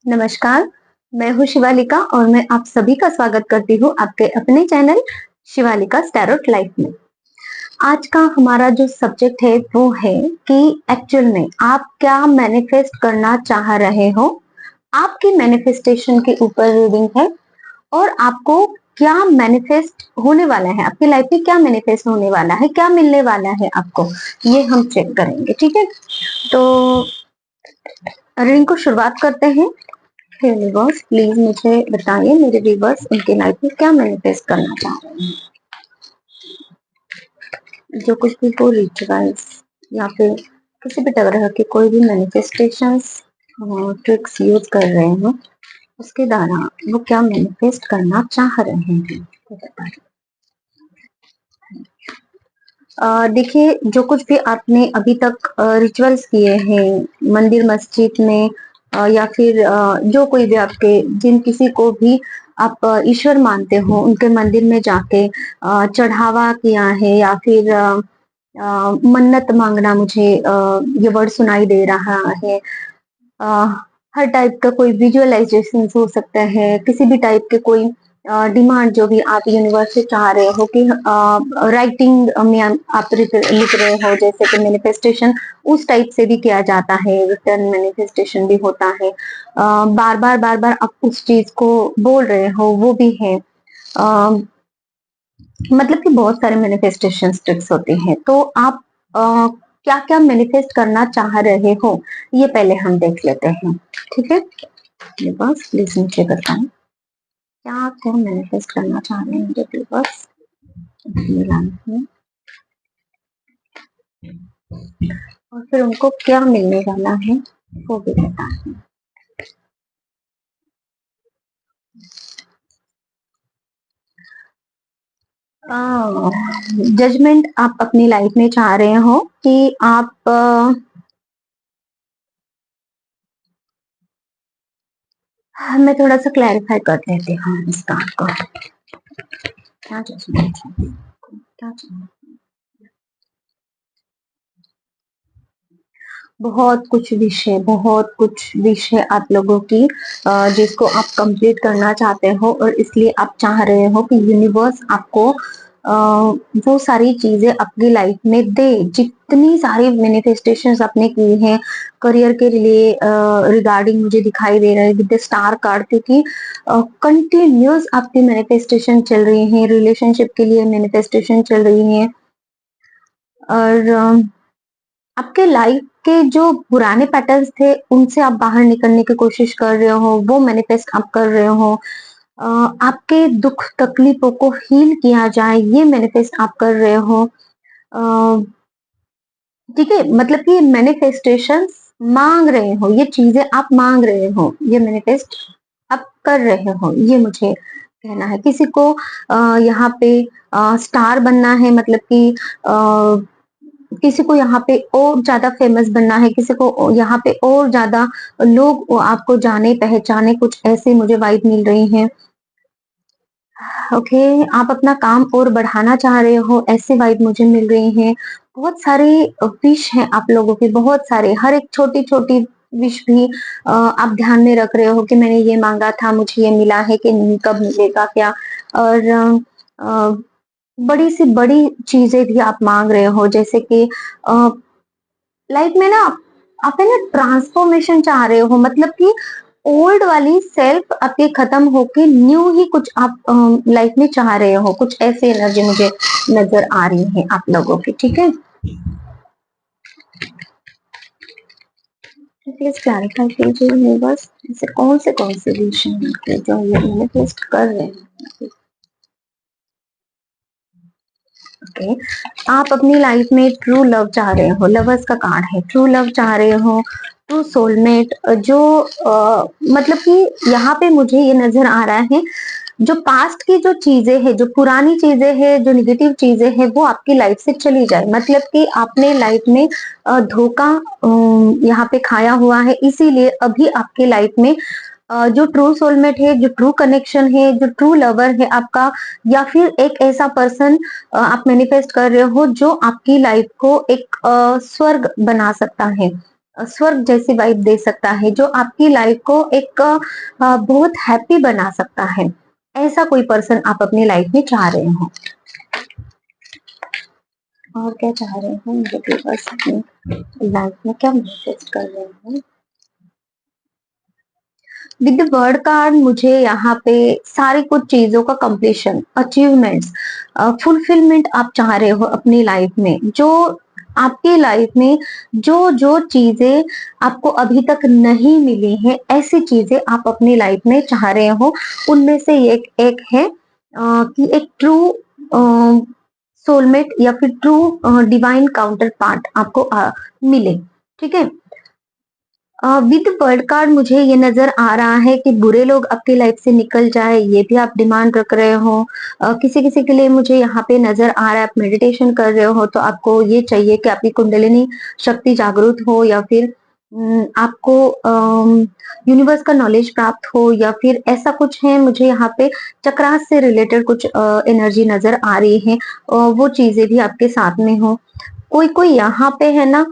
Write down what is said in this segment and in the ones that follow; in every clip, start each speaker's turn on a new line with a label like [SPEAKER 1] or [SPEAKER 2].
[SPEAKER 1] नमस्कार, मैं हूँ शिवालिका और मैं आप सभी का स्वागत करती हूँ आपके अपने चैनल शिवालिका टैरोट लाइफ में। आज का हमारा जो सब्जेक्ट है वो है कि एक्चुअल में आप क्या मैनिफेस्ट करना चाह रहे हो। आपकी मैनिफेस्टेशन के ऊपर रीडिंग है और आपको क्या मैनिफेस्ट होने वाला है, आपकी लाइफ में क्या मैनिफेस्ट होने वाला है, क्या मिलने वाला है आपको, ये हम चेक करेंगे। ठीक है, तो रीडिंग को शुरुआत करते हैं। यूनिवर्स प्लीज मुझे बताइए मेरे व्यूवर्स उनके लाइफ में क्या मैनिफेस्ट करना चाह रहे हैं। जो कुछ भी वो रिचुअल्स या फिर किसी भी तरह के कोई भी मैनिफेस्टेशंस ट्रिक्स यूज कर रहे हो उसके द्वारा वो क्या मैनिफेस्ट करना चाह रहे हैं तो बताइए। देखिए, जो कुछ भी आपने अभी तक रिचुअल्स किए हैं मंदिर मस्जिद में या फिर जो कोई भी आपके जिन किसी को भी आप ईश्वर मानते हो उनके मंदिर में जाके चढ़ावा किया है या फिर मन्नत मांगना, मुझे ये वर्ड सुनाई दे रहा है। अ, हर टाइप का कोई विजुअलाइजेशन हो सकता है, किसी भी टाइप के कोई डिमांड जो भी आप यूनिवर्स से चाह रहे हो कि राइटिंग में आप लिख रहे हो, जैसे कि मैनिफेस्टेशन उस टाइप से भी किया जाता है, रिटर्न मैनिफेस्टेशन भी होता है। बार बार आप उस चीज को बोल रहे हो वो भी है। अ, मतलब कि बहुत सारे मैनिफेस्टेशन ट्रिक्स होते हैं, तो आप क्या क्या मैनिफेस्ट करना चाह रहे हो ये पहले हम देख लेते हैं। ठीक है, मेरे पास प्लीज नीचे बताएं क्या क्या मैनिफेस्ट करना चाह रहे हैं मेरे व्यूअर्स लाइफ में और फिर उनको क्या मिलने वाला है वो भी बताएं। जजमेंट आप अपनी लाइफ में चाह रहे हो कि आप मैं थोड़ा सा क्लैरिफाई कर देती हूँ इस बात को। क्या जजमेंट है, क्या चाहिए? बहुत कुछ विषय आप लोगों की जिसको आप कंप्लीट करना चाहते हो और इसलिए आप चाह रहे हो कि यूनिवर्स आपको वो सारी चीजें अपनी लाइफ में दे, जितनी सारी मैनिफेस्टेशंस आपने की हैं करियर के लिए रिगार्डिंग मुझे दिखाई दे रहा है विद द स्टार कार्ड, क्योंकि कंटिन्यूस आपकी मैनिफेस्टेशन चल रही है, रिलेशनशिप के लिए मैनिफेस्टेशन चल रही है और आपके लाइफ के जो पुराने पैटर्न्स थे उनसे आप बाहर निकलने की कोशिश कर रहे हो, वो मैनिफेस्ट आप कर रहे हो। आपके दुख तकलीफों को हील किया जाए ये मैनिफेस्ट आप कर रहे हो। ठीक है, मतलब कि मैनिफेस्टेशन मांग रहे हो, ये चीजें आप मांग रहे हो, ये मैनिफेस्ट आप कर रहे हो, ये मुझे कहना है। किसी को यहाँ पे स्टार बनना है, मतलब कि किसी को यहाँ पे और ज्यादा फेमस बनना है, किसी को यहाँ पे और ज्यादा लोग आपको जाने पहचाने, कुछ ऐसे मुझे वाइब मिल रही है। ओके, आप अपना काम और बढ़ाना चाह रहे हो, ऐसे वाइब मुझे मिल रही हैं। बहुत सारे विश हैं आप लोगों के, बहुत सारे, हर एक छोटी छोटी विश भी आप ध्यान में रख रहे हो कि मैंने ये मांगा था, मुझे ये मिला है कि नहीं, कब मिलेगा क्या। और बड़ी सी बड़ी चीजें भी आप मांग रहे हो, जैसे कि लाइफ में ना आप है ना ट्रांसफॉर्मेशन चाह रहे हो, मतलब कि ओल्ड वाली सेल्फ आपके खत्म होके न्यू ही कुछ आप लाइफ में चाह रहे हो, कुछ ऐसी एनर्जी मुझे नजर आ रही है आप लोगों की। ठीक है, प्लीज क्लैरिफाई कीजिए यूनिवर्स, ऐसे कौन से विषय हैं जो ये मैनिफेस्ट कर रहे हैं। ओके, आप अपनी लाइफ में ट्रू लव चाह रहे हो, लवर्स का कार्ड है, ट्रू लव चाह रहे हो, ट्रू सोलमेट जो मतलब कि यहाँ पे मुझे ये नजर आ रहा है जो पास्ट की जो चीजें हैं, जो पुरानी चीजें हैं, जो निगेटिव चीजें हैं वो आपकी लाइफ से चली जाए, मतलब कि आपने लाइफ में धोखा यहाँ पे खाया हुआ है, इसीलिए अभी आपकी लाइफ में जो ट्रू सोलमेट है, जो ट्रू कनेक्शन है, जो ट्रू लवर है आपका, या फिर एक ऐसा पर्सन आप मैनिफेस्ट कर रहे हो जो आपकी लाइफ को एक स्वर्ग बना सकता है। स्वर्ग जैसी वाइब दे सकता है, जो आपकी लाइफ को एक बहुत हैप्पी बना सकता है। ऐसा कोई पर्सन आप अपनी लाइफ में चाह रहे हो। और क्या चाह रहे हो मुझे बस अपनी लाइफ में क्या मैसेज कर रहे हैं। विद द वर्ड कार्ड मुझे यहाँ पे सारी कुछ चीजों का कंप्लीशन, अचीवमेंट्स, फुलफिलमेंट आप चाह रहे हो अपनी लाइफ में। जो आपकी लाइफ में जो जो चीजें आपको अभी तक नहीं मिली हैं, ऐसी चीजें आप अपनी लाइफ में चाह रहे हो। उनमें से एक है कि एक ट्रू सोलमेट या फिर ट्रू डिवाइन काउंटर पार्ट आपको मिले। ठीक है। विद वर्ल्ड कार्ड मुझे ये नजर आ रहा है कि बुरे लोग आपकी लाइफ से निकल जाए, ये भी आप डिमांड रख रहे हो। किसी किसी के लिए मुझे यहाँ पे नजर आ रहा है, आप मेडिटेशन कर रहे हो तो आपको ये चाहिए कि आपकी कुंडलिनी शक्ति जागृत हो, या फिर आपको यूनिवर्स का नॉलेज प्राप्त हो, या फिर ऐसा कुछ है। मुझे यहाँ पे चक्रास से रिलेटेड कुछ एनर्जी नजर आ रही है, वो चीजें भी आपके साथ में हो। कोई कोई यहाँ पे है ना,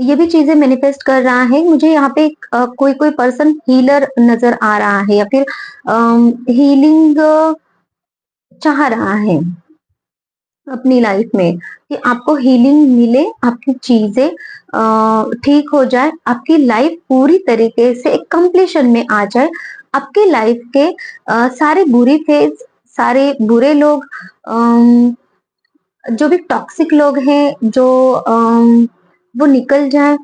[SPEAKER 1] ये भी चीजें मैनिफेस्ट कर रहा है। मुझे यहाँ पे कोई कोई पर्सन हीलर नजर आ रहा है, या फिर हीलिंग चाह रहा है अपनी लाइफ में, कि आपको हीलिंग मिले, आपकी चीजें ठीक हो जाए, आपकी लाइफ पूरी तरीके से एक कंप्लीशन में आ जाए। आपकी लाइफ के सारे बुरी फेज, सारे बुरे लोग, जो भी टॉक्सिक लोग हैं, जो वो निकल जाए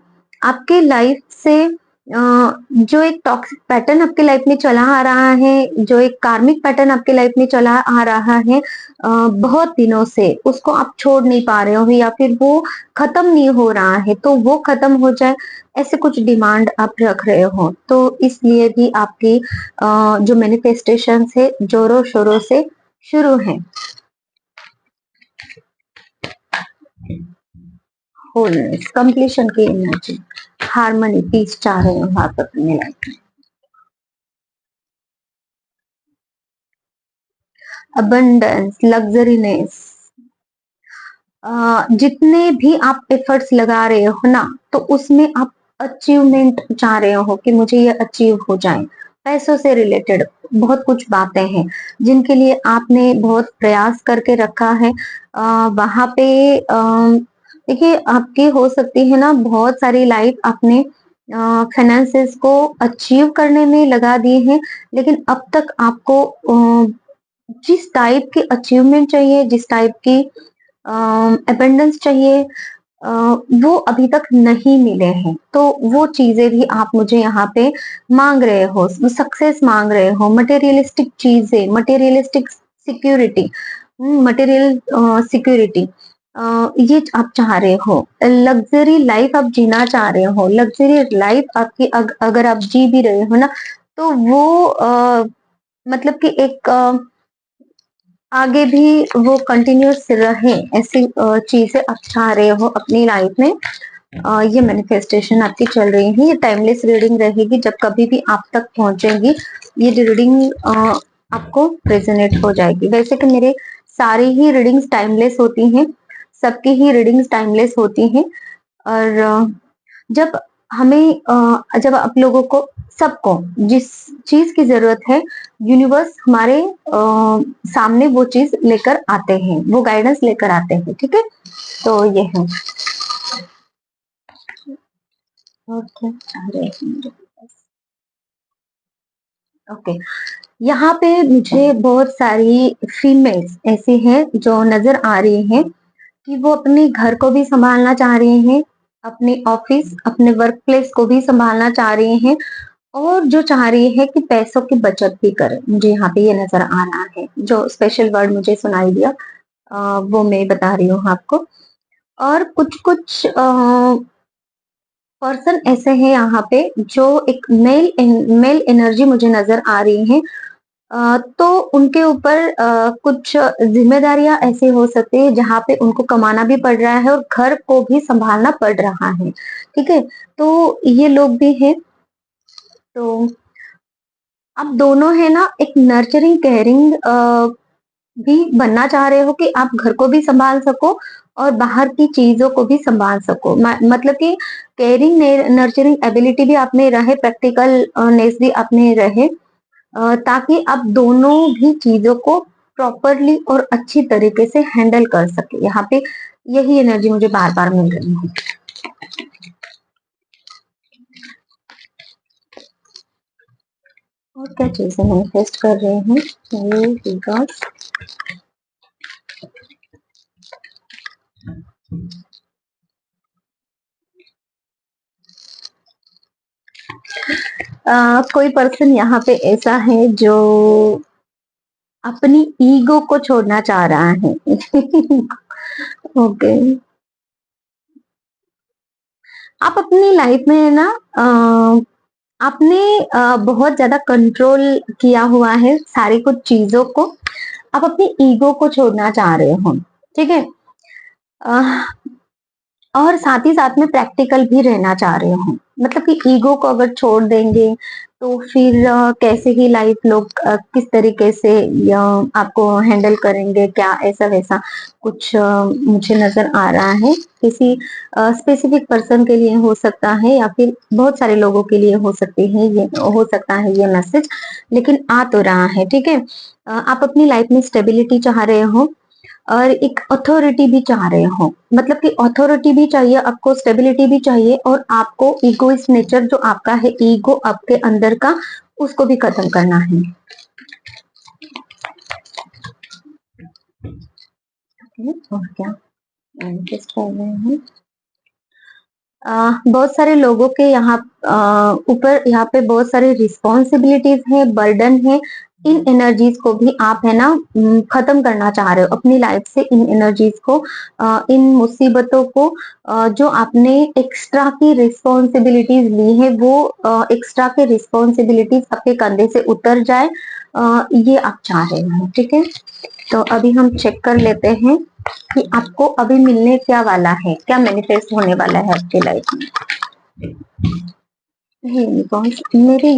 [SPEAKER 1] आपके लाइफ से। जो एक टॉक्सिक पैटर्न आपके लाइफ में चला आ रहा है, जो एक कार्मिक पैटर्न आपके लाइफ में चला आ रहा है बहुत दिनों से, उसको आप छोड़ नहीं पा रहे हो, या फिर वो खत्म नहीं हो रहा है, तो वो खत्म हो जाए, ऐसे कुछ डिमांड आप रख रहे हो। तो इसलिए भी आपकी जो मैनिफेस्टेशन है जोरों शोरों से शुरू है। होलनेस, कंप्लीशन की एनर्जी, हार्मनी, पीस चाह रहे हो आप अपने लाइफ में। अबंडेंस, लग्जरीनेस, जितने भी आप एफर्ट्स लगा रहे हो ना, तो उसमें आप अचीवमेंट चाह रहे हो कि मुझे ये अचीव हो जाए। पैसों से रिलेटेड बहुत कुछ बातें हैं जिनके लिए आपने बहुत प्रयास करके रखा है। वहां पे देखिए, आपकी हो सकती है ना बहुत सारी लाइफ आपने फाइनेंसेस को अचीव करने में लगा दिए हैं, लेकिन अब तक आपको जिस टाइप की अचीवमेंट चाहिए, जिस टाइप की अबंडेंस चाहिए, अ, वो अभी तक नहीं मिले हैं। तो वो चीजें भी आप मुझे यहाँ पे मांग रहे हो, सक्सेस मांग रहे हो, मटेरियलिस्टिक चीजें, मटेरियलिस्टिक सिक्योरिटी, मटेरियल सिक्योरिटी, ये आप चाह रहे हो। लग्जरी लाइफ आप जीना चाह रहे हो। लग्जरी लाइफ आपकी अगर आप जी भी रहे हो ना, तो वो मतलब कि एक आगे भी वो कंटिन्यूस रहे, ऐसी चीजें आप चाह रहे हो अपनी लाइफ में। ये मैनिफेस्टेशन आपकी चल रही है। ये टाइमलेस रीडिंग रहेगी, जब कभी भी आप तक पहुंचेगी ये रीडिंग आपको रेजोनेट हो जाएगी। वैसे तो मेरे सारी ही रीडिंग्स टाइमलेस होती हैं, सबकी ही रीडिंग्स टाइमलेस होती हैं। और जब हमें जब आप लोगों को, सबको जिस चीज की जरूरत है, यूनिवर्स हमारे सामने वो चीज लेकर आते हैं, वो गाइडेंस लेकर आते हैं। ठीक है, तो ये है। और क्या चाह रहे हैं? ओके, यहाँ पे मुझे बहुत सारी फीमेल्स ऐसी हैं जो नजर आ रही हैं कि वो अपने घर को भी संभालना चाह रही हैं, अपने ऑफिस, अपने वर्क प्लेस को भी संभालना चाह रही हैं, और जो चाह रही है कि पैसों की बचत भी करे। मुझे यहाँ पे ये नजर आ रहा है, जो स्पेशल वर्ड मुझे सुनाई दिया वो मैं बता रही हूँ आपको। और कुछ कुछ पर्सन ऐसे हैं यहाँ पे जो एक मेल एनर्जी मुझे नजर आ रही है। तो उनके ऊपर कुछ जिम्मेदारियां ऐसी हो सकती है जहाँ पे उनको कमाना भी पड़ रहा है और घर को भी संभालना पड़ रहा है। ठीक है, तो ये लोग भी हैं। तो आप दोनों है ना एक नर्चरिंग केयरिंग भी बनना चाह रहे हो कि आप घर को भी संभाल सको और बाहर की चीजों को भी संभाल सको। मतलब कि केयरिंग नर्चरिंग एबिलिटी भी आप में रहे, प्रैक्टिकल नेस भी आप में रहे, ताकि आप दोनों भी चीजों को प्रॉपरली और अच्छी तरीके से हैंडल कर सके। यहाँ पे यही एनर्जी मुझे बार बार मिल रही है। और क्या चीजें मैनिफेस्ट कर रहे हैं ये बिकॉज कोई पर्सन यहाँ पे ऐसा है जो अपनी ईगो को छोड़ना चाह रहा है। ओके आप अपनी लाइफ में है ना, आपने बहुत ज्यादा कंट्रोल किया हुआ है सारी कुछ चीजों को। आप अपनी ईगो को छोड़ना चाह रहे हो, ठीक है। और साथ ही साथ में प्रैक्टिकल भी रहना चाह रहे हो। मतलब कि ईगो को अगर छोड़ देंगे तो फिर कैसे ही लाइफ लोग किस तरीके से आपको हैंडल करेंगे, क्या ऐसा वैसा कुछ मुझे नजर आ रहा है। किसी स्पेसिफिक पर्सन के लिए हो सकता है या फिर बहुत सारे लोगों के लिए हो सकती है, ये हो सकता है ये मैसेज, लेकिन आ तो रहा है, ठीक है। आप अपनी लाइफ में स्टेबिलिटी चाह रहे हो और एक अथॉरिटी भी चाह रहे हो। मतलब कि अथॉरिटी भी चाहिए आपको, स्टेबिलिटी भी चाहिए, और आपको ईगोइस्ट नेचर जो आपका है, ईगो आपके अंदर का, उसको भी खत्म करना है। और क्या मैनिफेस्ट कर रहे हैं। बहुत सारे लोगों के यहाँ ऊपर यहाँ पे बहुत सारे रिस्पॉन्सिबिलिटीज है, बर्डन है। इन एनर्जीज को भी आप है ना खत्म करना चाह रहे हो अपनी लाइफ से। इन एनर्जीज को, इन मुसीबतों को, जो आपने एक्स्ट्रा की रिस्पॉन्सिबिलिटीज ली है, वो एक्स्ट्रा के रिस्पॉन्सिबिलिटीज आपके कंधे से उतर जाए, ये आप चाह रहे हो, ठीक है। तो अभी हम चेक कर लेते हैं कि आपको अभी मिलने क्या वाला है, क्या मैनिफेस्ट होने वाला है आपकी लाइफ में। मेरे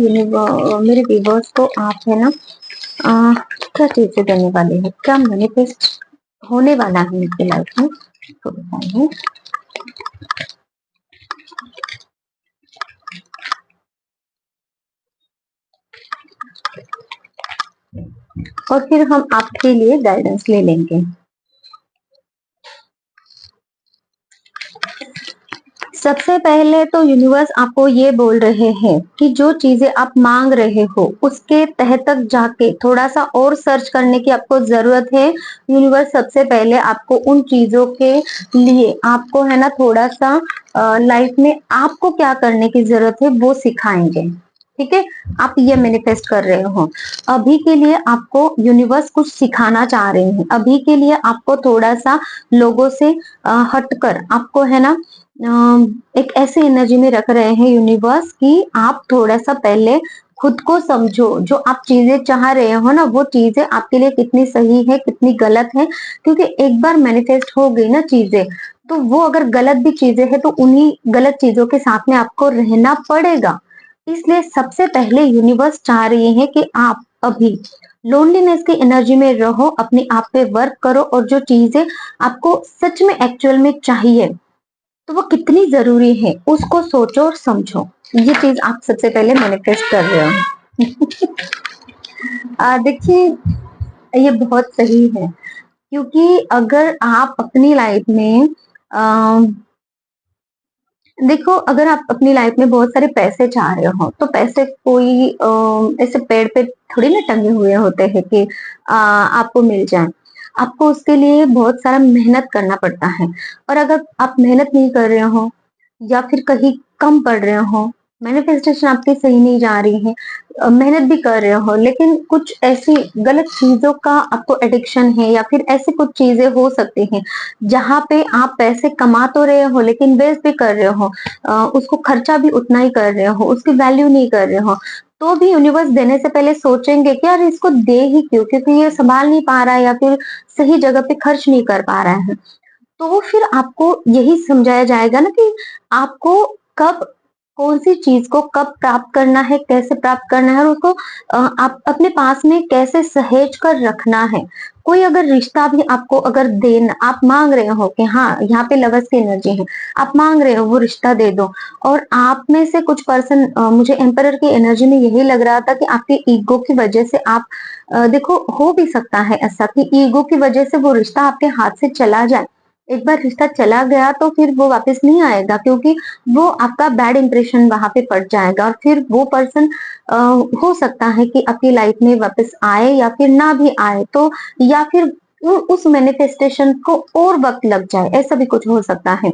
[SPEAKER 1] व्यूवर्स को आप है ना क्या चीजें देने वाले हैं, क्या मैनिफेस्ट होने वाला है उनकी लाइफ में, तो बताइए। और फिर हम आपके लिए गाइडेंस ले लेंगे। सबसे पहले तो यूनिवर्स आपको ये बोल रहे हैं कि जो चीजें आप मांग रहे हो उसके तह तक जाके थोड़ा सा और सर्च करने की आपको जरूरत है। यूनिवर्स सबसे पहले आपको उन चीजों के लिए आपको है ना थोड़ा सा लाइफ में आपको क्या करने की जरूरत है वो सिखाएंगे, ठीक है। आप ये मैनिफेस्ट कर रहे हो। अभी के लिए आपको यूनिवर्स कुछ सिखाना चाह रहे हैं। अभी के लिए आपको थोड़ा सा लोगों से हटकर आपको है ना एक ऐसी एनर्जी में रख रहे हैं यूनिवर्स कि आप थोड़ा सा पहले खुद को समझो। जो आप चीजें चाह रहे हो ना, वो चीजें आपके लिए कितनी सही है, कितनी गलत है। क्योंकि एक बार मैनिफेस्ट हो गई ना चीजें, तो वो अगर गलत भी चीजें हैं तो उन्हीं गलत चीजों के साथ में आपको रहना पड़ेगा। इसलिए सबसे पहले यूनिवर्स चाह रही है कि आप अभी लोनलीनेस की एनर्जी में रहो, अपने आप पे वर्क करो, और जो चीजें आपको सच में एक्चुअल में चाहिए तो वो कितनी जरूरी है उसको सोचो और समझो। ये चीज आप सबसे पहले मैनिफेस्ट कर रहे हो। देखिए ये बहुत सही है, क्योंकि अगर आप अपनी लाइफ में देखो, अगर आप अपनी लाइफ में बहुत सारे पैसे चाह रहे हो तो पैसे कोई ऐसे पेड़ पे थोड़ी ना टंगे हुए होते हैं कि आपको मिल जाए। आपको उसके लिए बहुत सारा मेहनत करना पड़ता है। और अगर आप मेहनत नहीं कर रहे हो या फिर कहीं कम पड़ रहे हो, मैनिफेस्टेशन आपकी सही नहीं जा रही है, मेहनत भी कर रहे हो लेकिन कुछ ऐसी गलत चीजों का आपको एडिक्शन है, या फिर ऐसी कुछ चीजें हो सकती हैं जहां पे आप पैसे कमा तो रहे हो लेकिन वेस्ट भी कर रहे हो, उसको खर्चा भी उतना ही कर रहे हो, उसकी वैल्यू नहीं कर रहे हो, तो भी यूनिवर्स देने से पहले सोचेंगे कि यार इसको दे ही क्यों, क्योंकि ये संभाल नहीं पा रहा है या फिर सही जगह पे खर्च नहीं कर पा रहा है। तो फिर आपको यही समझाया जाएगा ना कि आपको कब कौन सी चीज को कब प्राप्त करना है, कैसे प्राप्त करना है और उसको आप अपने पास में कैसे सहेज कर रखना है। कोई अगर रिश्ता भी आपको अगर देना आप मांग रहे हो कि हाँ यहाँ पे लवर्स की एनर्जी है, आप मांग रहे हो वो रिश्ता दे दो, और आप में से कुछ पर्सन, मुझे एम्परर की एनर्जी में यही लग रहा था कि आपके ईगो की वजह से आप देखो हो भी सकता है ऐसा कि ईगो की वजह से वो रिश्ता आपके हाथ से चला जाए। एक बार रिश्ता चला गया तो फिर वो वापस नहीं आएगा, क्योंकि वो आपका बैड इंप्रेशन वहां पे पड़ जाएगा, और फिर वो पर्सन हो सकता है कि आपकी लाइफ में वापस आए या फिर ना भी आए, तो या फिर उस मैनिफेस्टेशन को और वक्त लग जाए, ऐसा भी कुछ हो सकता है।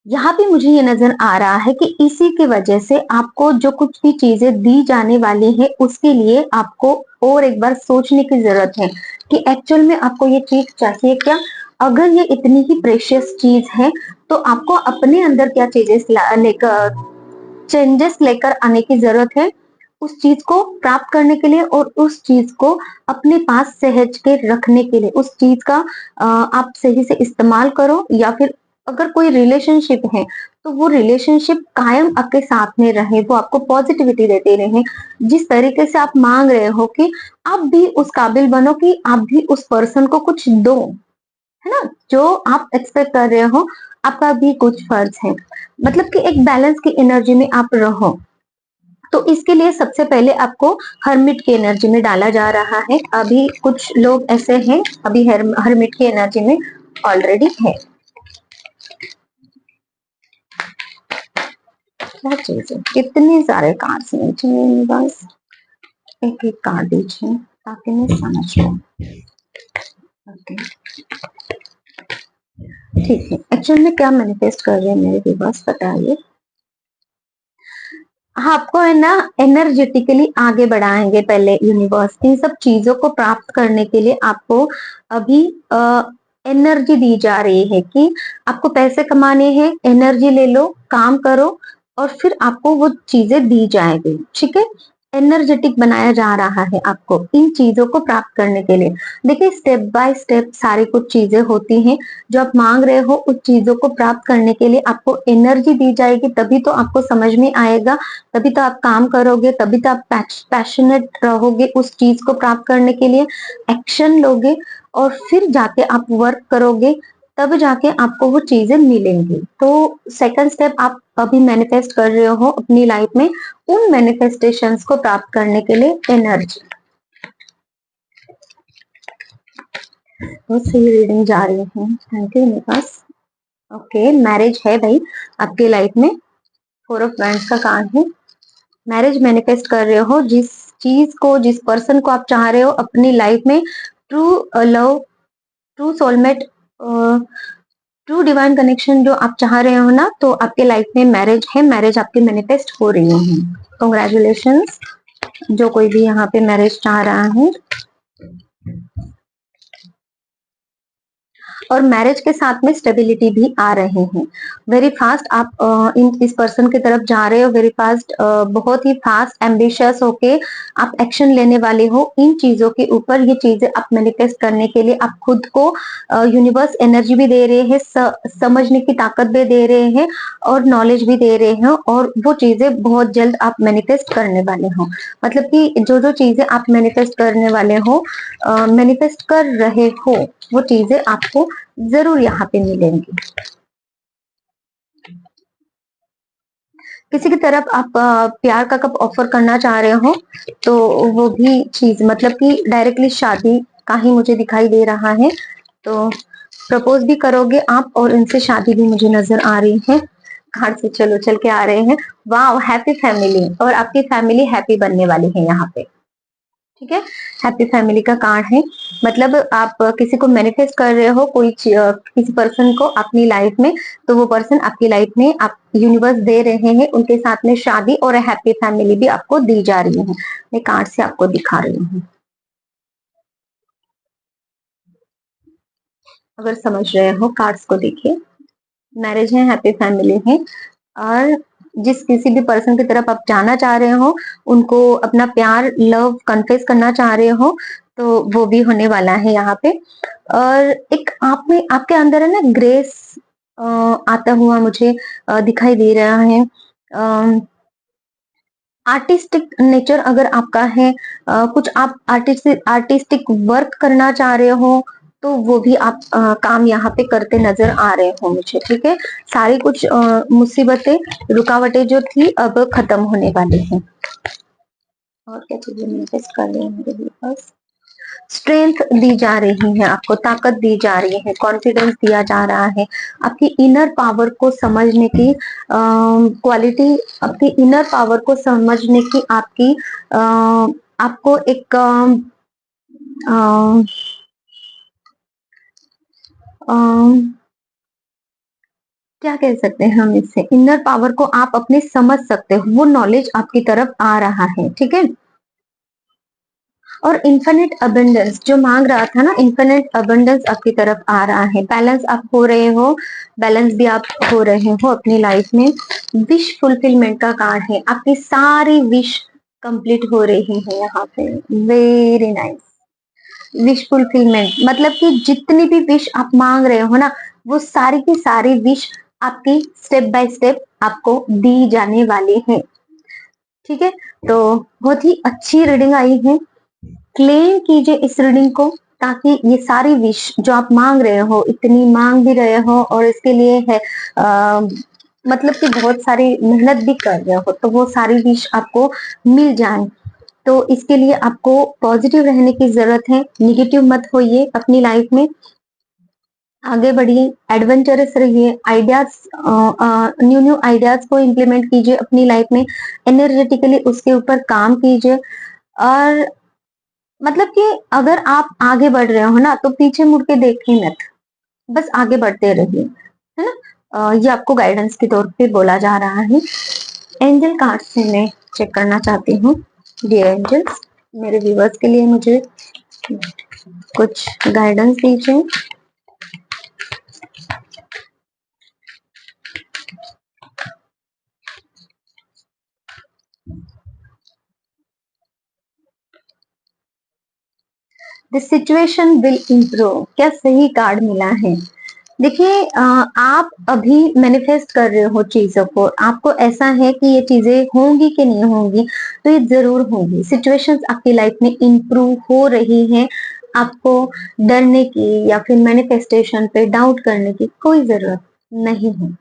[SPEAKER 1] यहाँ पे मुझे ये नजर आ रहा है कि इसी की वजह से आपको जो कुछ भी चीजें दी जाने वाली है उसके लिए आपको और एक बार सोचने की जरूरत है कि एक्चुअल में आपको ये चीज चाहिए क्या। अगर ये इतनी ही प्रेशियस चीज है तो आपको अपने अंदर क्या लेकर चेंजेस लेकर आने की जरूरत है उस चीज को प्राप्त करने के लिए, और उस चीज को अपने पास सहेज के रखने के लिए। उस चीज का आप सही से इस्तेमाल करो, या फिर अगर कोई रिलेशनशिप है तो वो रिलेशनशिप कायम आपके साथ में रहे, वो आपको पॉजिटिविटी देते रहे। जिस तरीके से आप मांग रहे हो कि आप भी उस काबिल बनो कि आप भी उस पर्सन को कुछ दो, है ना, जो आप एक्सपेक्ट कर रहे हो आपका भी कुछ फर्ज है, मतलब कि एक बैलेंस की एनर्जी में आप रहो। तो इसके लिए सबसे पहले आपको हर्मिट की एनर्जी में डाला जा रहा है। अभी कुछ लोग ऐसे हैं अभी हर्मिट की एनर्जी में ऑलरेडी है। क्या चीज है, कितने सारे कार्ड्स नीचे, बस एक एक कार्ड दीजिए ताकि मैं समझ पाऊँ। ओके ठीक है, एक्चुअल में क्या मैनिफेस्ट कर रहे हैं मेरे व्यूअर्स बताइए। आपको है ना एनर्जेटिकली आगे बढ़ाएंगे पहले यूनिवर्स, इन सब चीजों को प्राप्त करने के लिए आपको अभी एनर्जी दी जा रही है कि आपको पैसे कमाने हैं, एनर्जी ले लो, काम करो, और फिर आपको वो चीजें दी जाएगी। ठीक है, एनर्जेटिक बनाया जा रहा है आपको इन चीजों को प्राप्त करने के लिए। देखिए स्टेप बाय स्टेप सारी कुछ चीजें होती हैं जो आप मांग रहे हो, उस चीजों को प्राप्त करने के लिए आपको एनर्जी दी जाएगी, तभी तो आपको समझ में आएगा, तभी तो आप काम करोगे, तभी तो आप पैशनेट रहोगे उस चीज को प्राप्त करने के लिए, एक्शन लोगे, और फिर जाके आप वर्क करोगे, तब जाके आपको वो चीजें मिलेंगी। तो सेकंड स्टेप आप अभी मैनिफेस्ट कर रहे हो अपनी लाइफ में, उन मैनिफेस्टेशंस को प्राप्त करने के लिए एनर्जी। बहुत सही रीडिंग जा रही है, थैंक यू मेरे पास। ओके मैरिज है भाई आपकी लाइफ में, 4 ऑफ वैंड्स का कार्ड है। मैरिज मैनिफेस्ट कर रहे हो, जिस चीज को जिस पर्सन को आप चाह रहे हो अपनी लाइफ में, true love, true soulmate, true divine connection जो आप चाह रहे हो ना, तो आपके लाइफ में मैरिज है, मैरिज आपकी मैनिफेस्ट हो रही है। कॉन्ग्रेचुलेशंस जो कोई भी यहाँ पे मैरिज चाह रहा है। और मैरिज के साथ में स्टेबिलिटी भी आ रहे हैं। वेरी फास्ट आप इस पर्सन की तरफ जा रहे हो, वेरी फास्ट, बहुत ही फास्ट एम्बिशियस होके आप एक्शन लेने वाले हो इन चीजों के ऊपर। ये चीजें आप मैनिफेस्ट करने के लिए आप खुद को यूनिवर्स एनर्जी भी दे रहे हैं, समझने की ताकत भी दे रहे हैं, और नॉलेज भी दे रहे हैं, और वो चीजें बहुत जल्द आप मैनिफेस्ट करने वाले हो। मतलब कि जो जो चीजें आप मैनिफेस्ट करने वाले हो, मैनिफेस्ट कर रहे हो, वो चीजें आपको जरूर यहाँ पे मिलेंगी। किसी की तरफ आप प्यार का कप ऑफर करना चाह रहे हो तो वो भी चीज, मतलब कि डायरेक्टली शादी का ही मुझे दिखाई दे रहा है, तो प्रपोज भी करोगे आप और इनसे शादी भी मुझे नजर आ रही है। घर से चलो चल के आ रहे हैं, वाह हैप्पी फैमिली, और आपकी फैमिली हैप्पी बनने वाली है यहाँ पे। ठीक है, हैप्पी फैमिली का कार्ड है, मतलब आप किसी को मैनिफेस्ट कर रहे हो, किसी पर्सन को अपनी लाइफ में, तो वो पर्सन आपकी लाइफ में आप यूनिवर्स दे रहे हैं, उनके साथ में शादी और हैप्पी फैमिली भी आपको दी जा रही है। मैं कार्ड से आपको दिखा रही हूँ, अगर समझ रहे हो कार्ड्स को देखिए। मैरिज है, हैप्पी फैमिली है, और जिस किसी भी पर्सन की तरफ आप जाना चाह रहे हो, उनको अपना प्यार लव कन्फेस करना चाह रहे हो, तो वो भी होने वाला है यहाँ पे। और एक आप में आपके अंदर है ना ग्रेस आता हुआ मुझे दिखाई दे रहा है। आर्टिस्टिक नेचर अगर आपका है, कुछ आप आर्टिस्टिक वर्क करना चाह रहे हो, तो वो भी आप काम यहाँ पे करते नजर आ रहे हो मुझे, ठीक है। सारी कुछ मुसीबतें, रुकावटें जो थी अब खत्म होने वाली हैं। और क्या चीजें मैनिफेस्ट कर रही है मेरे लिए? स्ट्रेंथ दी जा रही है, आपको ताकत दी जा रही है, कॉन्फिडेंस दिया जा रहा है, आपकी इनर पावर को समझने की क्वालिटी, आपकी इनर पावर को समझने की आपकी आपको एक अ, अ, क्या कह सकते हैं हम इससे, इनर पावर को आप अपने समझ सकते हो, वो नॉलेज आपकी तरफ आ रहा है, ठीक है। और इन्फिनिट अबंडेंस जो मांग रहा था ना, इन्फिनिट अबंडेंस आपकी तरफ आ रहा है, बैलेंस आप हो रहे हो, बैलेंस भी आप हो रहे हो अपनी लाइफ में। विश फुलफिलमेंट का कार्ड है, आपकी सारी विश कंप्लीट हो रही है यहाँ पे। Very nice. विश फुलफिलमेंट मतलब कि जितनी भी विश आप मांग रहे हो ना, वो सारी की सारी विश आपकी स्टेप बाय स्टेप आपको दी जाने वाली है, ठीक है। तो बहुत ही अच्छी रीडिंग आई है, क्लेम कीजिए इस रीडिंग को, ताकि ये सारी विश जो आप मांग रहे हो, इतनी मांग भी रहे हो और इसके लिए है मतलब कि बहुत सारी मेहनत भी कर रहे हो, तो वो सारी विश आपको मिल जाए। तो इसके लिए आपको पॉजिटिव रहने की जरूरत है, निगेटिव मत होइए अपनी लाइफ में, आगे बढ़िए, एडवेंचरस रहिए, आइडियाज, न्यू न्यू आइडियाज को इम्प्लीमेंट कीजिए अपनी लाइफ में, एनर्जेटिकली उसके ऊपर काम कीजिए। और मतलब कि अगर आप आगे बढ़ रहे हो ना, तो पीछे मुड़ के देखिए मत, बस आगे बढ़ते रहिए, है ना। ये आपको गाइडेंस के तौर पे बोला जा रहा है। एंजल कार्ड से मैं चेक करना चाहती हूँ, डियर एंजल्स, मेरे व्यूवर्स के लिए मुझे कुछ गाइडेंस दीजिए। द सिचुएशन विल इम्प्रूव, क्या सही कार्ड मिला है। देखिए आप अभी मैनिफेस्ट कर रहे हो चीजों को, आपको ऐसा है कि ये चीजें होंगी कि नहीं होंगी, तो ये जरूर होंगी। सिचुएशंस आपकी लाइफ में इम्प्रूव हो रही हैं, आपको डरने की या फिर मैनिफेस्टेशन पे डाउट करने की कोई जरूरत नहीं है।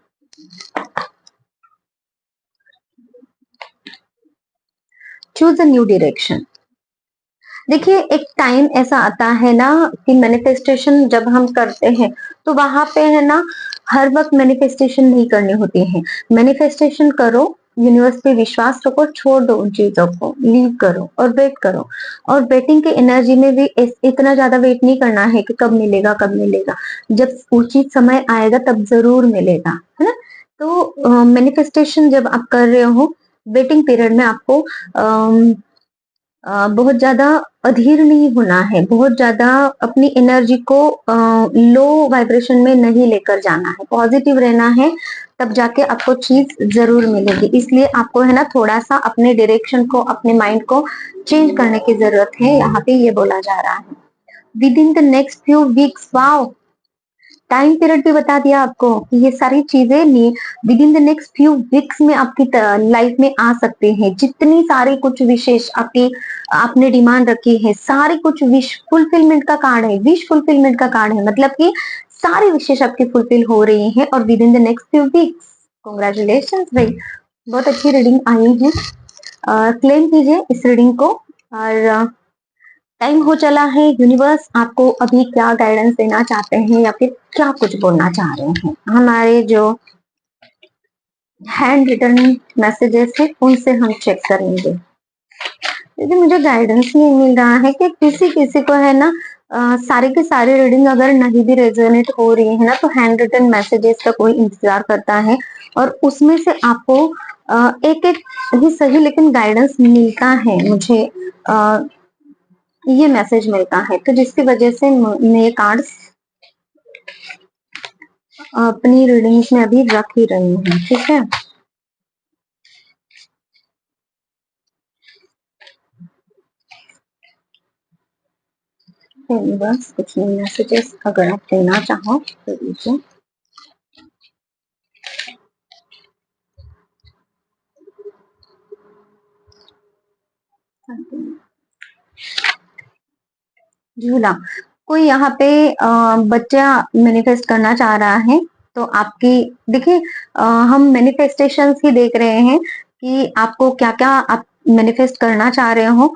[SPEAKER 1] Choose a new direction. देखिए एक टाइम ऐसा आता है ना कि मैनिफेस्टेशन जब हम करते हैं, तो वहां पे है ना, हर वक्त मैनिफेस्टेशन नहीं करनी होती है। मैनिफेस्टेशन करो, यूनिवर्स पे विश्वास रखो, छोड़ दो उन चीजों को, लीव करो और वेट करो। और वेटिंग की एनर्जी में भी इतना ज्यादा वेट नहीं करना है कि कब मिलेगा कब मिलेगा, जब उचित समय आएगा तब जरूर मिलेगा, है ना। तो मैनिफेस्टेशन जब आप कर रहे हो, वेटिंग पीरियड में आपको बहुत ज्यादा अधीर नहीं होना है, बहुत ज्यादा अपनी एनर्जी को लो वाइब्रेशन में नहीं लेकर जाना है, पॉजिटिव रहना है, तब जाके आपको चीज जरूर मिलेगी। इसलिए आपको है ना, थोड़ा सा अपने डायरेक्शन को, अपने माइंड को चेंज करने की जरूरत है, यहाँ पे ये बोला जा रहा है। With in the next few weeks, wow, time period भी बता दिया आपको कि ये सारी चीजें with in the next few weeks में आपकी लाइफ में आ सकते हैं। जितनी सारी कुछ विशेष आपकी आपने डिमांड रखी है, सारी कुछ विश फुलफिलमेंट का कार्ड है, विश फुलफिलमेंट का कार्ड है, मतलब कि सारी विशेष आपकी फुलफिल हो रही हैं और with in the next few weeks. Congratulation भाई, बहुत अच्छी रीडिंग आई है। क्लेम कीजिए इस रीडिंग को। और टाइम हो चला है, यूनिवर्स आपको अभी क्या गाइडेंस देना चाहते हैं या फिर क्या कुछ बोलना चाह रहे हैं, हमारे जो हैंड रिटन मैसेजेस है उनसे हम चेक करेंगे। क्योंकि मुझे गाइडेंस नहीं मिल रहा है कि किसी किसी को है ना, सारे के सारे रीडिंग अगर नहीं भी रेजोनेट हो रही है ना, तो हैंड रिटन मैसेजेस का कोई इंतजार करता है और उसमें से आपको एक एक ही सही लेकिन गाइडेंस मिलता है मुझे, ये मैसेज मिलता है, तो जिसकी वजह से मैं ये कार्ड्स अपनी रीडिंग्स में अभी रख ही रही हूँ, ठीक है। बस कुछ नहीं मैसेजेस अगर आप देना चाहो तो दीजिए। झूला, कोई यहाँ पे बच्चा मैनिफेस्ट करना चाह रहा है, तो आपकी देखिए हम मैनिफेस्टेशंस ही देख रहे हैं कि आपको क्या क्या आप मैनिफेस्ट करना चाह रहे हो।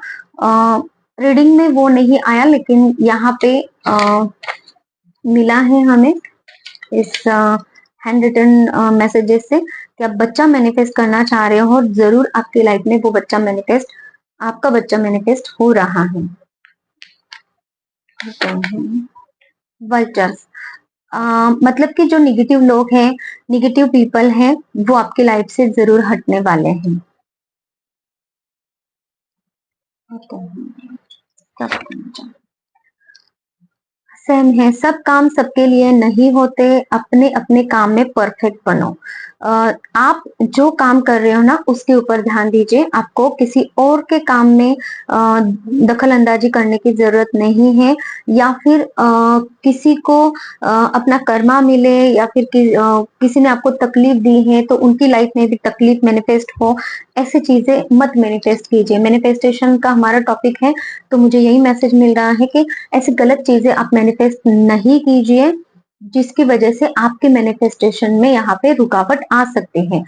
[SPEAKER 1] रीडिंग में वो नहीं आया, लेकिन यहाँ पे मिला है हमें इस हैंड रिटन मैसेजेस से कि आप बच्चा मैनिफेस्ट करना चाह रहे हो, और जरूर आपकी लाइफ में वो बच्चा मैनिफेस्ट, आपका बच्चा मैनिफेस्ट हो रहा है। वल्चर्स, मतलब कि जो निगेटिव लोग हैं, निगेटिव पीपल हैं, वो आपकी लाइफ से जरूर हटने वाले हैं। क्या बताना चाहते? सेम है, सब काम सबके लिए नहीं होते, अपने अपने काम में परफेक्ट बनो। आप जो काम कर रहे हो ना, उसके ऊपर ध्यान दीजिए, आपको किसी और के काम में दखल अंदाजी करने की जरूरत नहीं है, या फिर किसी को अपना कर्मा मिले, या फिर किसी ने आपको तकलीफ दी है तो उनकी लाइफ में भी तकलीफ मैनिफेस्ट हो, ऐसी चीजें मत मैनिफेस्ट कीजिए। मैनिफेस्टेशन का हमारा टॉपिक है, तो मुझे यही मैसेज मिल रहा है कि ऐसी गलत चीजें आप मैनिफेस्ट नहीं कीजिए, जिसकी वजह से आपके मैनिफेस्टेशन में यहाँ पे रुकावट आ सकते हैं।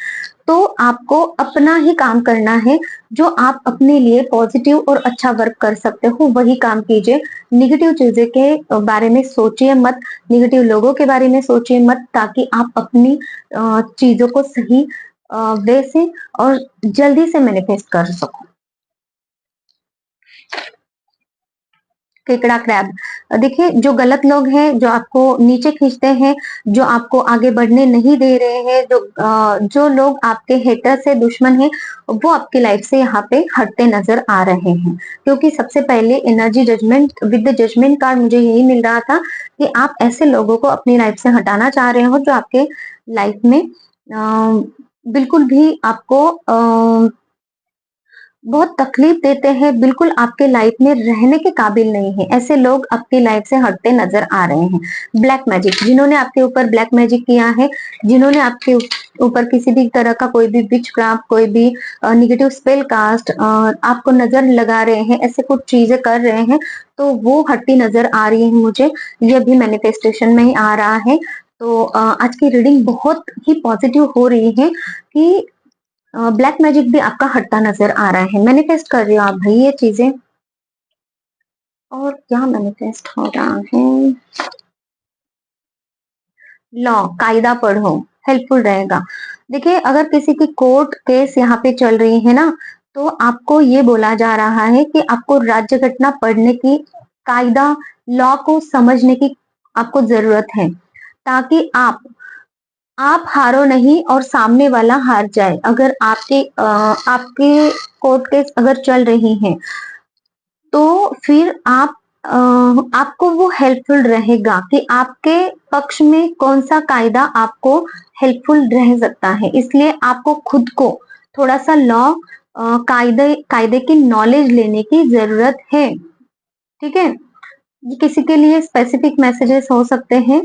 [SPEAKER 1] तो आपको अपना ही काम करना है, जो आप अपने लिए पॉजिटिव और अच्छा वर्क कर सकते हो वही काम कीजिए। निगेटिव चीजें के बारे में सोचिए मत, निगेटिव लोगों के बारे में सोचिए मत, ताकि आप अपनी चीजों को सही वे से और जल्दी से मैनिफेस्ट कर सको। केकड़ा क्रैब, देखिए जो गलत लोग हैं, जो आपको नीचे खींचते हैं, जो आपको आगे बढ़ने नहीं दे रहे हैं, जो लोग आपके हेटर से दुश्मन हैं, वो आपकी लाइफ से यहाँ पे हटते नजर आ रहे हैं। क्योंकि सबसे पहले energy judgement with the judgement card मुझे यही मिल रहा था कि आप ऐसे लोगों को अपनी लाइफ से हटाना चाह रहे हो, जो आपके लाइफ में बिल्कुल भी आपको बहुत तकलीफ देते हैं, बिल्कुल आपके लाइफ में रहने के काबिल नहीं है। ऐसे लोग आपकी लाइफ से हटते नजर आ रहे हैं। ब्लैक मैजिक, जिन्होंने आपके ऊपर ब्लैक मैजिक किया है, जिन्होंने आपके ऊपर किसी भी तरह का कोई भी विच क्राफ्ट, कोई भी निगेटिव स्पेल कास्ट, आपको नजर लगा रहे हैं, ऐसे कुछ चीजें कर रहे हैं, तो वो हटती नजर आ रही है मुझे। ये भी मैनिफेस्टेशन में ही आ रहा है। तो आज की रीडिंग बहुत ही पॉजिटिव हो रही है कि ब्लैक मैजिक भी आपका हटता नजर आ रहा है। मैनिफेस्ट कर रहे हो आप भाई ये चीजें। और क्या मैनिफेस्ट हो रहा है? लॉ, कायदा पढ़ो, हेल्पफुल रहेगा। देखिए अगर किसी की कोर्ट केस यहाँ पे चल रही है ना, तो आपको ये बोला जा रहा है कि आपको राज्य घटना पढ़ने की, कायदा लॉ को समझने की आपको जरूरत है, ताकि आप हारो नहीं और सामने वाला हार जाए। अगर आपके कोर्ट केस अगर चल रही हैं, तो फिर आपको वो हेल्पफुल रहेगा कि आपके पक्ष में कौन सा कायदा आपको हेल्पफुल रह सकता है। इसलिए आपको खुद को थोड़ा सा लॉ कायदे कायदे की नॉलेज लेने की जरूरत है। ठीक है, ये किसी के लिए स्पेसिफिक मैसेजेस हो सकते हैं।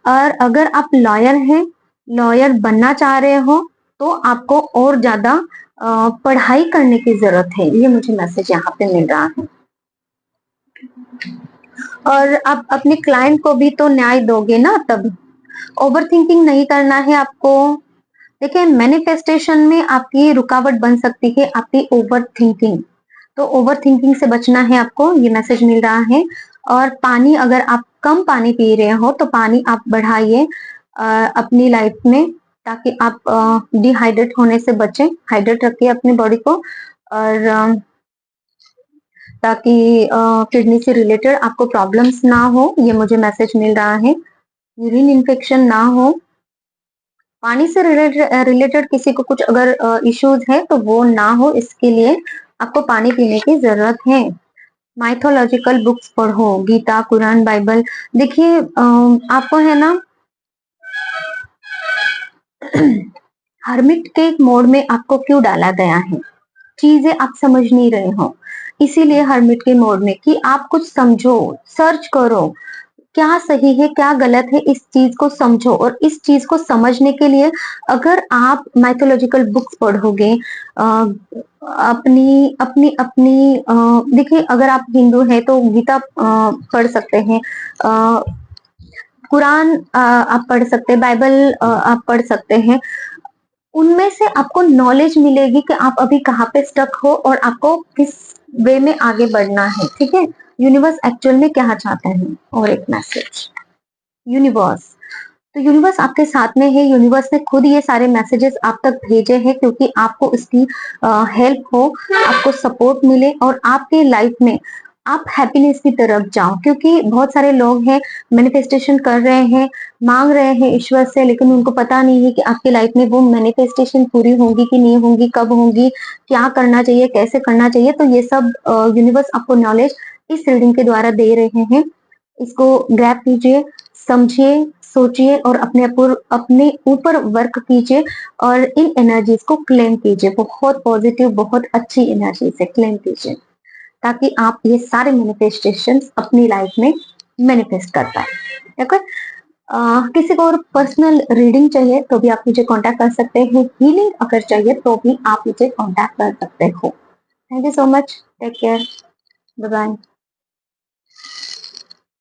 [SPEAKER 1] और अगर आप लॉयर हैं, लॉयर बनना चाह रहे हो, तो आपको और ज्यादा पढ़ाई करने की जरूरत है, ये मुझे मैसेज यहाँ पे मिल रहा है। और आप अपने क्लाइंट को भी तो न्याय दोगे ना तब। ओवर थिंकिंग नहीं करना है आपको। देखिए मैनिफेस्टेशन में आपकी रुकावट बन सकती है आपकी ओवर थिंकिंग, तो ओवर थिंकिंग से बचना है आपको, ये मैसेज मिल रहा है। और पानी, अगर आप कम पानी पी रहे हो तो पानी आप बढ़ाइए अपनी लाइफ में, ताकि आप डिहाइड्रेट होने से बचें। हाइड्रेट रखिए अपनी बॉडी को, और ताकि किडनी से रिलेटेड आपको प्रॉब्लम्स ना हो, ये मुझे मैसेज मिल रहा है। यूरिन इन्फेक्शन ना हो, पानी से रिलेटेड किसी को कुछ अगर इश्यूज है तो वो ना हो, इसके लिए आपको पानी पीने की जरूरत है। माइथोलॉजिकल बुक्स पढ़ो, गीता, कुरान, बाइबल। देखिए आपको है ना हर्मिट के मोड में आपको क्यों डाला गया है, चीजें आप समझ नहीं रहे हो, इसीलिए हर्मिट के मोड में कि आप कुछ समझो, सर्च करो, क्या सही है क्या गलत है इस चीज को समझो, और इस चीज को समझने के लिए अगर आप माइथोलॉजिकल बुक्स पढ़ोगे, अ, अपनी अपनी अपनी देखिए, अगर आप हिंदू हैं तो गीता पढ़ सकते हैं, कुरान आप पढ़ सकते हैं, बाइबल आप पढ़ सकते हैं। उनमें से आपको नॉलेज मिलेगी कि आप अभी कहाँ पे स्टक हो और आपको किस वे में आगे बढ़ना है। ठीक है, यूनिवर्स एक्चुअल में क्या चाहता है। और एक मैसेज, यूनिवर्स, तो यूनिवर्स आपके साथ में है। यूनिवर्स ने खुद ये सारे मैसेजेस आप तक भेजे हैं क्योंकि आपको उसकी हेल्प हो, आपको सपोर्ट मिले और आपके लाइफ में आप हैप्पीनेस की तरफ जाओ। क्योंकि बहुत सारे लोग हैं मैनिफेस्टेशन कर रहे हैं, मांग रहे हैं ईश्वर से, लेकिन उनको पता नहीं है कि आपकी लाइफ में वो मैनिफेस्टेशन पूरी होगी कि नहीं होगी, कब होगी, क्या करना चाहिए, कैसे करना चाहिए। तो ये सब यूनिवर्स आपको नॉलेज इस रीडिंग के द्वारा दे रहे हैं। इसको ग्रैब कीजिए, समझिए, सोचिए और अपने ऊपर वर्क कीजिए और इन एनर्जीज को क्लेम कीजिए। बहुत पॉजिटिव, बहुत अच्छी एनर्जी से क्लेम कीजिए ताकि आप ये सारे मैनिफेस्टेशंस अपनी लाइफ में मैनिफेस्ट कर पाए। देखो, किसी को और पर्सनल रीडिंग चाहिए तो भी आप मुझे कांटेक्ट कर सकते हैं। हीलिंग अगर चाहिए तो भी आप मुझे कांटेक्ट कर सकते हो। Thank you so much, take care, bye bye.